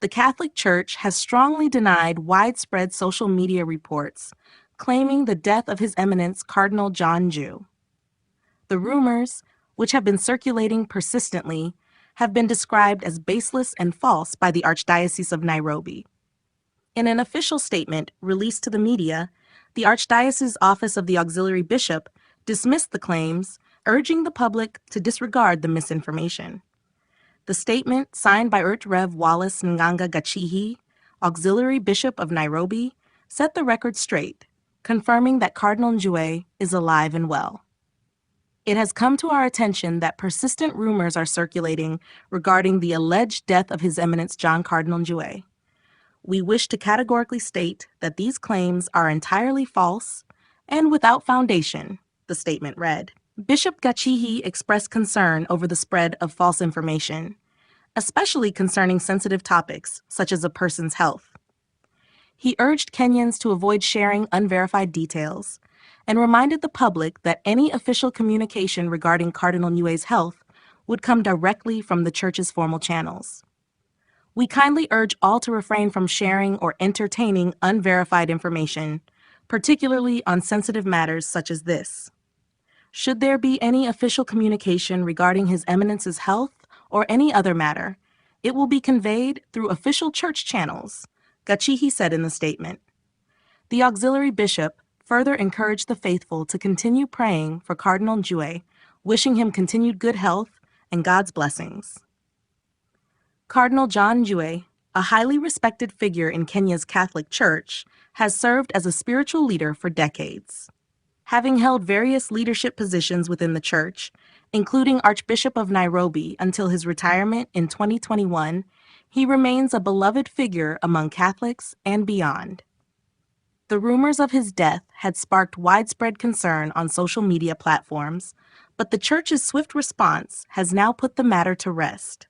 the Catholic Church has strongly denied widespread social media reports claiming the death of His Eminence Cardinal John Njue. The rumors, which have been circulating persistently, have been described as baseless and false by the Archdiocese of Nairobi. In an official statement released to the media, the Archdiocese's Office of the Auxiliary Bishop dismissed the claims, urging the public to disregard the misinformation. The statement, signed by Rev. Wallace Nganga Gachihi, Auxiliary Bishop of Nairobi, set the record straight, confirming that Cardinal Njue is alive and well. It has come to our attention that persistent rumors are circulating regarding the alleged death of His Eminence John Cardinal Njue. We wish to categorically state that these claims are entirely false and without foundation, the statement read. Bishop Gachihi expressed concern over the spread of false information, especially concerning sensitive topics such as a person's health. He urged Kenyans to avoid sharing unverified details and reminded the public that any official communication regarding Cardinal Njue's health would come directly from the Church's formal channels. We kindly urge all to refrain from sharing or entertaining unverified information, particularly on sensitive matters such as this. Should there be any official communication regarding His Eminence's health or any other matter, it will be conveyed through official church channels, Gachihi said in the statement. The auxiliary bishop further encouraged the faithful to continue praying for Cardinal Njue, wishing him continued good health and God's blessings. Cardinal John Njue, a highly respected figure in Kenya's Catholic Church, has served as a spiritual leader for decades. Having held various leadership positions within the Church, including Archbishop of Nairobi until his retirement in 2021, he remains a beloved figure among Catholics and beyond. The rumors of his death had sparked widespread concern on social media platforms, but the Church's swift response has now put the matter to rest.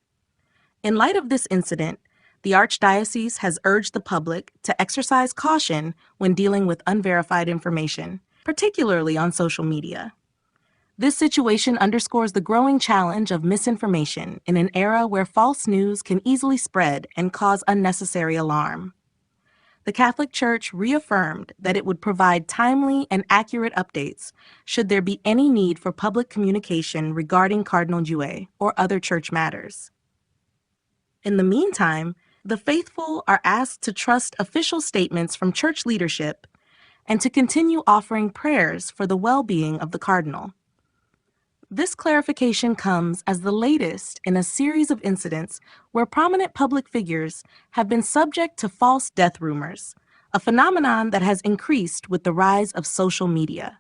In light of this incident, the Archdiocese has urged the public to exercise caution when dealing with unverified information, particularly on social media. This situation underscores the growing challenge of misinformation in an era where false news can easily spread and cause unnecessary alarm. The Catholic Church reaffirmed that it would provide timely and accurate updates should there be any need for public communication regarding Cardinal Njue or other church matters. In the meantime, the faithful are asked to trust official statements from church leadership and to continue offering prayers for the well-being of the cardinal. This clarification comes as the latest in a series of incidents where prominent public figures have been subject to false death rumors, a phenomenon that has increased with the rise of social media.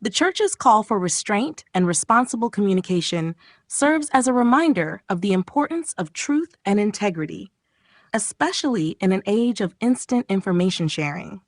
The Church's call for restraint and responsible communication serves as a reminder of the importance of truth and integrity, especially in an age of instant information sharing.